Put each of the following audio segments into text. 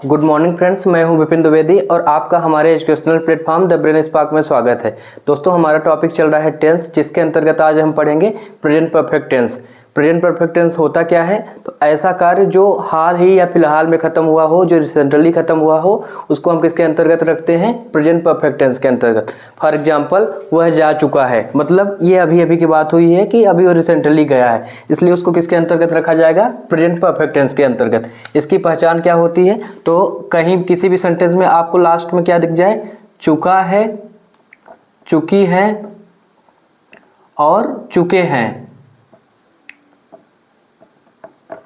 Good morning friends, मैं हूं विपिन द्विवेदी और आपका हमारे educational platform the brain spark में स्वागत है। दोस्तों, हमारा टॉपिक चल रहा है टेंस, जिसके अंतर्गत आज हम पढ़ेंगे present perfect tense. Present perfect tense होता क्या है? तो ऐसा कार्य जो हाल ही या फिलहाल में ख़त्म हुआ हो, जो रिसेंटली ख़त्म हुआ हो, उसको हम किसके अंतर्गत रखते हैं? प्रेजेंट परफेक्ट टेंस के अंतर्गत। फॉर एग्जाम्पल, वह जा चुका है, मतलब ये अभी अभी की बात हुई है कि अभी वो रिसेंटली गया है, इसलिए उसको किसके अंतर्गत रखा जाएगा? प्रेजेंट परफेक्ट टेंस के अंतर्गत। इसकी पहचान क्या होती है? तो कहीं किसी भी सेंटेंस में आपको लास्ट में क्या दिख जाए? चुका है, चुकी है और चुके हैं,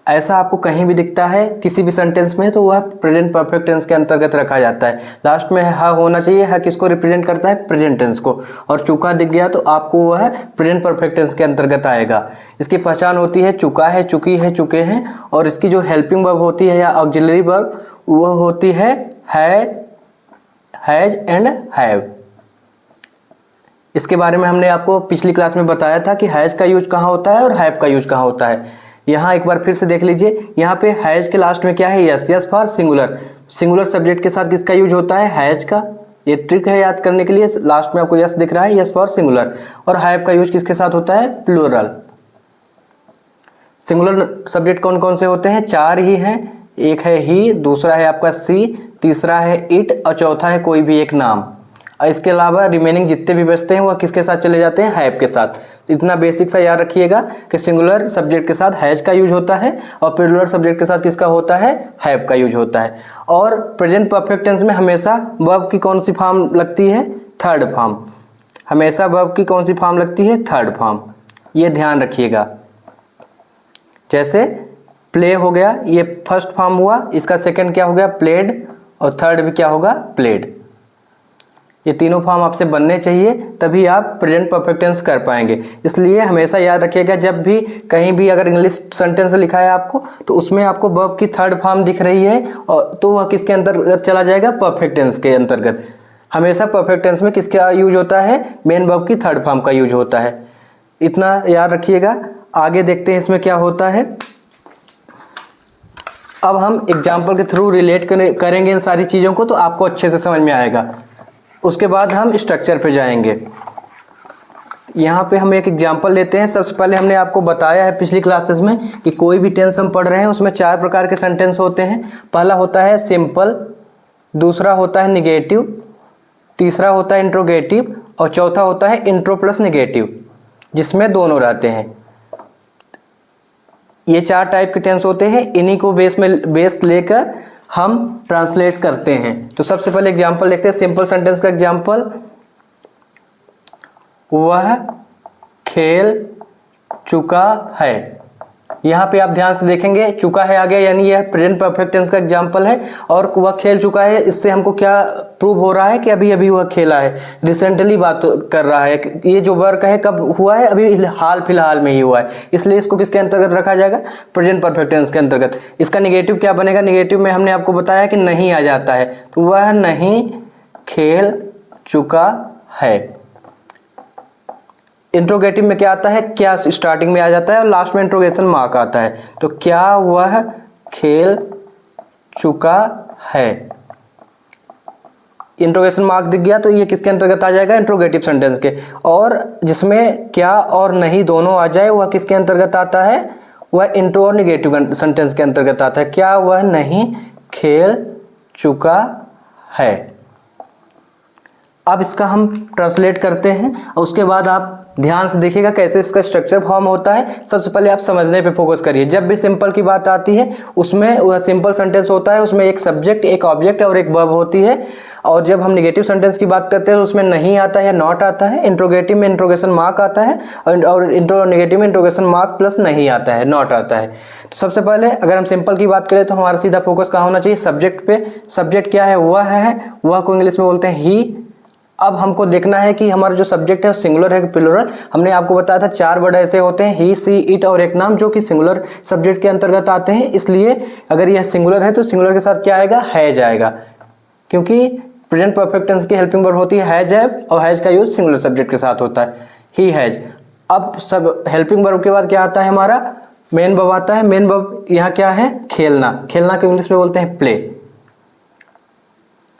ऐसा आपको कहीं भी दिखता है किसी भी सेंटेंस में, तो वह प्रेजेंट परफेक्ट टेंस के अंतर्गत रखा जाता है। लास्ट में ह होना चाहिए। ह किसको रिप्रेजेंट करता है? प्रेजेंट टेंस को। और चुका दिख गया तो आपको वह प्रेजेंट परफेक्ट टेंस के अंतर्गत आएगा। इसकी पहचान होती है चुका है, चुकी है, चुके हैं, और इसकी जो हेल्पिंग वर्ब होती है या ऑक्सिलरी वर्ब, वह होती है हैज एंड हैव। इसके बारे में हमने आपको पिछली क्लास में बताया था कि हैज का यूज कहाँ होता है और हैव का यूज कहाँ होता है। यहाँ एक बार फिर से देख लीजिए। यहाँ पे हैज के लास्ट में क्या है? Yes. Yes for singular. Singular subject के साथ किसका यूज होता है? हैज का। ये ट्रिक है याद करने के लिए। लास्ट में आपको यस दिख रहा है, यस फॉर सिंगुलर। और हैव का यूज किसके साथ होता है? प्लूरल। सिंगुलर सब्जेक्ट कौन कौन से होते हैं? चार ही हैं। एक है ही, दूसरा है आपका सी, तीसरा है इट और चौथा है कोई भी एक नाम। और इसके अलावा रिमेनिंग जितने भी बचते हैं वह किसके साथ चले जाते हैं? हैव के साथ। इतना बेसिक सा याद रखिएगा कि सिंगुलर सब्जेक्ट के साथ हैज का यूज होता है और प्लूरल सब्जेक्ट के साथ किसका होता है? हैव का यूज होता है। और प्रेजेंट परफेक्ट टेंस में हमेशा वर्ब की कौन सी फॉर्म लगती है? Third form. हमेशा वर्ब की कौन सी फॉर्म लगती है? Third form. ये ध्यान रखिएगा। जैसे प्ले हो गया, ये फर्स्ट फॉर्म हुआ, इसका सेकंड क्या हो गया? प्लेड, और थर्ड भी क्या होगा? प्लेड। ये तीनों फॉर्म आपसे बनने चाहिए, तभी आप प्रेजेंट परफेक्ट टेंस कर पाएंगे। इसलिए हमेशा याद रखिएगा, जब भी कहीं भी अगर इंग्लिश सेंटेंस लिखा है आपको, तो उसमें आपको वर्ब की थर्ड फॉर्म दिख रही है, और तो वह किसके अंतर्गत चला जाएगा? परफेक्ट टेंस के अंतर्गत। हमेशा परफेक्ट टेंस में किसका यूज होता है? मेन वर्ब की थर्ड फॉर्म का यूज होता है। इतना याद रखिएगा। आगे देखते हैं इसमें क्या होता है। अब हम एग्जाम्पल के थ्रू रिलेट करेंगे इन सारी चीज़ों को, तो आपको अच्छे से समझ में आएगा। उसके बाद हम स्ट्रक्चर पे जाएंगे। यहाँ पे हम एक एग्जाम्पल लेते हैं। सबसे पहले हमने आपको बताया है पिछली क्लासेस में कि कोई भी टेंस हम पढ़ रहे हैं उसमें चार प्रकार के सेंटेंस होते हैं। पहला होता है सिंपल, दूसरा होता है निगेटिव, तीसरा होता है इंट्रोगेटिव, और चौथा होता है इंट्रो प्लस निगेटिव, जिसमें दोनों रहते हैं। ये चार टाइप के टेंस होते हैं। इन्हीं को बेस लेकर हम ट्रांसलेट करते हैं। तो सबसे पहले एग्जांपल देखते हैं। सिंपल सेंटेंस का एग्जांपल, वह खेल चुका है। यहाँ पे आप ध्यान से देखेंगे, चुका है आ गया, यानी यह प्रेजेंट परफेक्ट टेंस का एग्जांपल है। और वह खेल चुका है, इससे हमको क्या प्रूव हो रहा है? कि अभी अभी वह खेला है, रिसेंटली बात कर रहा है। ये जो वर्क है कब हुआ है? अभी हाल फिलहाल में ही हुआ है, इसलिए इसको किसके अंतर्गत रखा जाएगा? प्रेजेंट परफेक्ट टेंस के अंतर्गत। इसका निगेटिव क्या बनेगा? निगेटिव में हमने आपको बताया कि नहीं आ जाता है, तो वह नहीं खेल चुका है। इंट्रोगेटिव में क्या आता है? क्या स्टार्टिंग में आ जाता है और लास्ट में इंट्रोगेशन मार्क आता है। तो क्या वह खेल चुका है, इंट्रोगेशन मार्क दिख गया, तो ये किसके अंतर्गत आ जाएगा? इंट्रोगेटिव सेंटेंस के। और जिसमें क्या और नहीं दोनों आ जाए, वह किसके अंतर्गत आता है? वह इंट्रो और निगेटिव सेंटेंस के अंतर्गत आता है। क्या वह नहीं खेल चुका है। अब इसका हम ट्रांसलेट करते हैं और उसके बाद आप ध्यान से देखिएगा कैसे इसका स्ट्रक्चर फॉर्म होता है। सबसे पहले आप समझने पे फोकस करिए। जब भी सिंपल की बात आती है, उसमें वह सिंपल सेंटेंस होता है, उसमें एक सब्जेक्ट, एक ऑब्जेक्ट और एक वर्ब होती है। और जब हम नेगेटिव सेंटेंस की बात करते हैं, उसमें नहीं आता है या नॉट आता है। इंट्रोगेटिव में इंट्रोगेशन मार्क आता है, और नेगेटिव में इंट्रोगेशन मार्क प्लस नहीं आता है, नॉट आता है। तो सबसे पहले अगर हम सिंपल की बात करें तो हमारा सीधा फोकस कहाँ होना चाहिए? सब्जेक्ट पे। सब्जेक्ट क्या है? वह को इंग्लिश में बोलते हैं ही। अब हमको देखना है कि हमारा जो सब्जेक्ट है वो सिंगुलर है कि प्लूरल। हमने आपको बताया था चार वर्ड ऐसे होते हैं, ही, सी, इट और एक नाम, जो कि सिंगुलर सब्जेक्ट के अंतर्गत आते हैं। इसलिए अगर यह सिंगुलर है तो सिंगुलर के साथ क्या आएगा? हैज आएगा, क्योंकि प्रेजेंट परफेक्ट टेंस की हेल्पिंग वर्ब होती है हैज, और हैज का यूज सिंगुलर सब्जेक्ट के साथ होता है, ही हैज। अब सब हेल्पिंग वर्ब के बाद क्या आता है? हमारा मेन वर्ब आता है। मेन वर्ब यहाँ क्या है? खेलना। खेलना को इंग्लिश में बोलते हैं प्ले।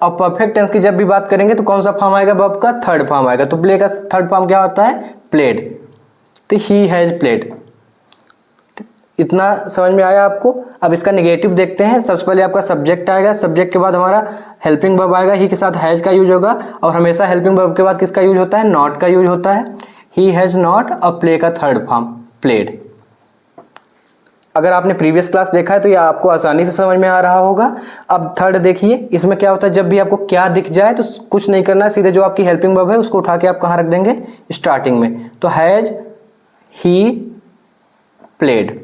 और परफेक्ट टेंस की जब भी बात करेंगे तो कौन सा फॉर्म आएगा वर्ब का? थर्ड फॉर्म आएगा। तो प्ले का थर्ड फॉर्म क्या होता है? प्लेड। तो ही हैज प्लेड। इतना समझ में आया आपको? अब इसका नेगेटिव देखते हैं। सबसे पहले आपका सब्जेक्ट आएगा, सब्जेक्ट के बाद हमारा हेल्पिंग वर्ब आएगा, ही के साथ हैज का यूज होगा, और हमेशा हेल्पिंग वर्ब के बाद किसका यूज होता है? नॉट का यूज होता है। ही हैज नॉट, और प्ले का थर्ड फॉर्म प्लेड। अगर आपने प्रीवियस क्लास देखा है तो ये आपको आसानी से समझ में आ रहा होगा। अब थर्ड देखिए, इसमें क्या होता है, जब भी आपको क्या दिख जाए तो कुछ नहीं करना है, सीधे जो आपकी हेल्पिंग वर्ब है उसको उठा के आप कहाँ रख देंगे? स्टार्टिंग में। तो हैज ही प्लेड,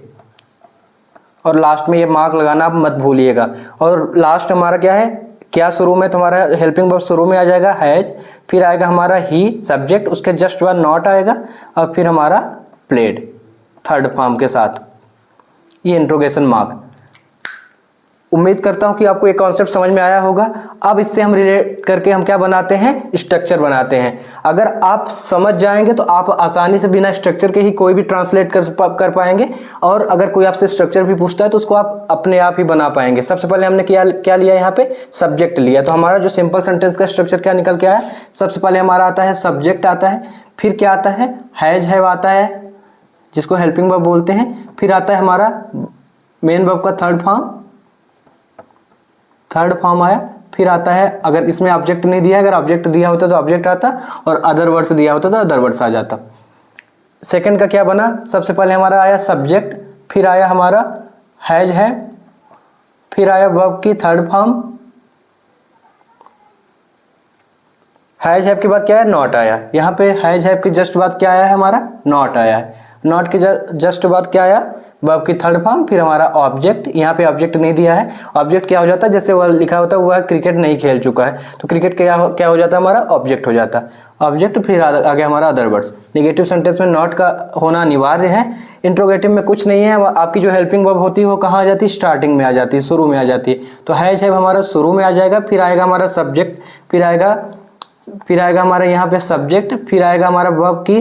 और लास्ट में ये मार्क लगाना आप मत भूलिएगा। और लास्ट हमारा क्या है? क्या शुरू में? तो हमारा हेल्पिंग वर्ब शुरू में आ जाएगा हैज, फिर आएगा हमारा ही सब्जेक्ट, उसके जस्ट बाद नॉट आएगा, और फिर हमारा प्लेड थर्ड फॉर्म के साथ, ये इंट्रोगेशन मार्क। उम्मीद करता हूं कि आपको ये कॉन्सेप्ट समझ में आया होगा। अब इससे हम रिलेट करके हम क्या बनाते हैं? स्ट्रक्चर बनाते हैं। अगर आप समझ जाएंगे तो आप आसानी से बिना स्ट्रक्चर के ही कोई भी ट्रांसलेट कर पाएंगे, और अगर कोई आपसे स्ट्रक्चर भी पूछता है तो उसको आप अपने आप ही बना पाएंगे। सबसे पहले हमने क्या लिया यहाँ पे? सब्जेक्ट लिया। तो हमारा जो सिंपल सेंटेंस का स्ट्रक्चर क्या निकल के आया? सबसे पहले हमारा आता है सब्जेक्ट आता है, फिर क्या आता है? हैज हैव आता है, जिसको हेल्पिंग वर्ब बोलते हैं, फिर आता है हमारा मेन वर्ब का थर्ड फॉर्म आया, फिर आता है, अगर इसमें ऑब्जेक्ट नहीं दिया, अगर ऑब्जेक्ट दिया होता तो ऑब्जेक्ट आता, और अदर वर्ड्स दिया होता तो अदर वर्ड्स आ जाता। सेकंड का क्या बना? सबसे पहले हमारा आया सब्जेक्ट, फिर आया हमारा हैज है, फिर आया वर्ब की थर्ड फॉर्म, हैज हैव के बाद क्या है? नॉट आया। यहाँ पे हैज हैव के जस्ट बाद क्या आया है? हमारा नॉट आया है। नॉट के जस्ट बाद क्या आया? वर्ब की थर्ड फॉर्म, फिर हमारा ऑब्जेक्ट। यहाँ पे ऑब्जेक्ट नहीं दिया है। ऑब्जेक्ट क्या हो जाता है? जैसे वह लिखा होता है वह क्रिकेट नहीं खेल चुका है, तो क्रिकेट क्या हो जाता है? हमारा ऑब्जेक्ट हो जाता है। ऑब्जेक्ट, फिर आगे हमारा अदर वर्ड्स। नेगेटिव सेंटेंस में नॉट का होना अनिवार्य है। इंट्रोगेटिव में कुछ नहीं है। आपकी जो हेल्पिंग वर्ब होती है वो कहाँ आ जाती है? स्टार्टिंग में आ जाती है, शुरू में आ जाती है। तो हैज हैव हमारा शुरू में आ जाएगा, फिर आएगा हमारा सब्जेक्ट, फिर आएगा हमारा यहाँ पे सब्जेक्ट, फिर आएगा हमारा वर्ब की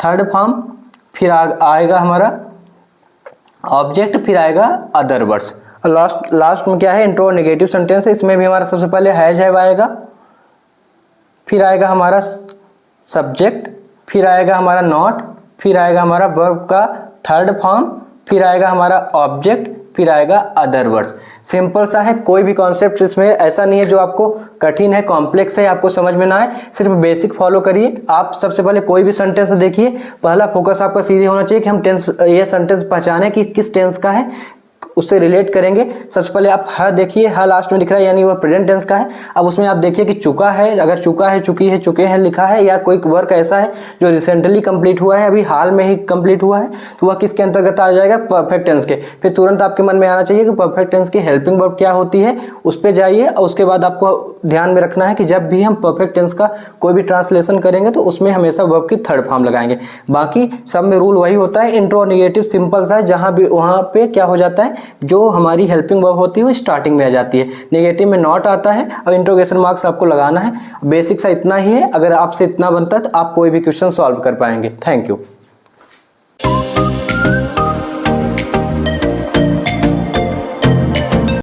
थर्ड फॉर्म, फिर आएगा हमारा ऑब्जेक्ट, फिर आएगा अदर वर्ड्स। लास्ट में क्या है? इंट्रोगेटिव सेंटेंस है। इसमें भी हमारा सबसे पहले हैज हैव आएगा, फिर आएगा हमारा सब्जेक्ट, फिर आएगा हमारा नॉट, फिर आएगा हमारा वर्ब का थर्ड फॉर्म, फिर आएगा हमारा ऑब्जेक्ट, फिर आएगा अदर वर्ड्स। सिंपल सा है, कोई भी कॉन्सेप्ट इसमें ऐसा नहीं है जो आपको कठिन है, कॉम्प्लेक्स है, आपको समझ में ना आए। सिर्फ बेसिक फॉलो करिए। आप सबसे पहले कोई भी सेंटेंस देखिए, पहला फोकस आपका सीधे होना चाहिए कि हम ये सेंटेंस पहचाने कि किस टेंस का है, उससे रिलेट करेंगे। सबसे पहले आप ह देखिए, ह लास्ट में दिख रहा है, यानी वह प्रेजेंट टेंस का है। अब उसमें आप देखिए कि चुका है, अगर चुका है, चुकी है, चुके हैं लिखा है, या कोई वर्क ऐसा है जो रिसेंटली कंप्लीट हुआ है, अभी हाल में ही कंप्लीट हुआ है, तो वह किसके अंतर्गत आ जाएगा? परफेक्ट टेंस के। फिर तुरंत आपके मन में आना चाहिए कि परफेक्ट टेंस की हेल्पिंग वर्ब क्या होती है, उस पर जाइए, और उसके बाद आपको ध्यान में रखना है कि जब भी हम परफेक्ट टेंस का कोई भी ट्रांसलेशन करेंगे तो उसमें हमेशा वर्ब की थर्ड फॉर्म लगाएंगे। बाकी सब में रूल वही होता है। इंट्रो नेगेटिव सिंपल सा है, जहाँ भी वहाँ पे क्या हो जाता है, जो हमारी हेल्पिंग वर्ब होती है वो स्टार्टिंग में आ जाती है, नेगेटिव में नॉट आता है, और इंट्रोगेशन मार्क्स आपको लगाना है। बेसिक सा इतना ही है। अगर आपसे इतना बनता है तो आप कोई भी क्वेश्चन सॉल्व कर पाएंगे। Thank you.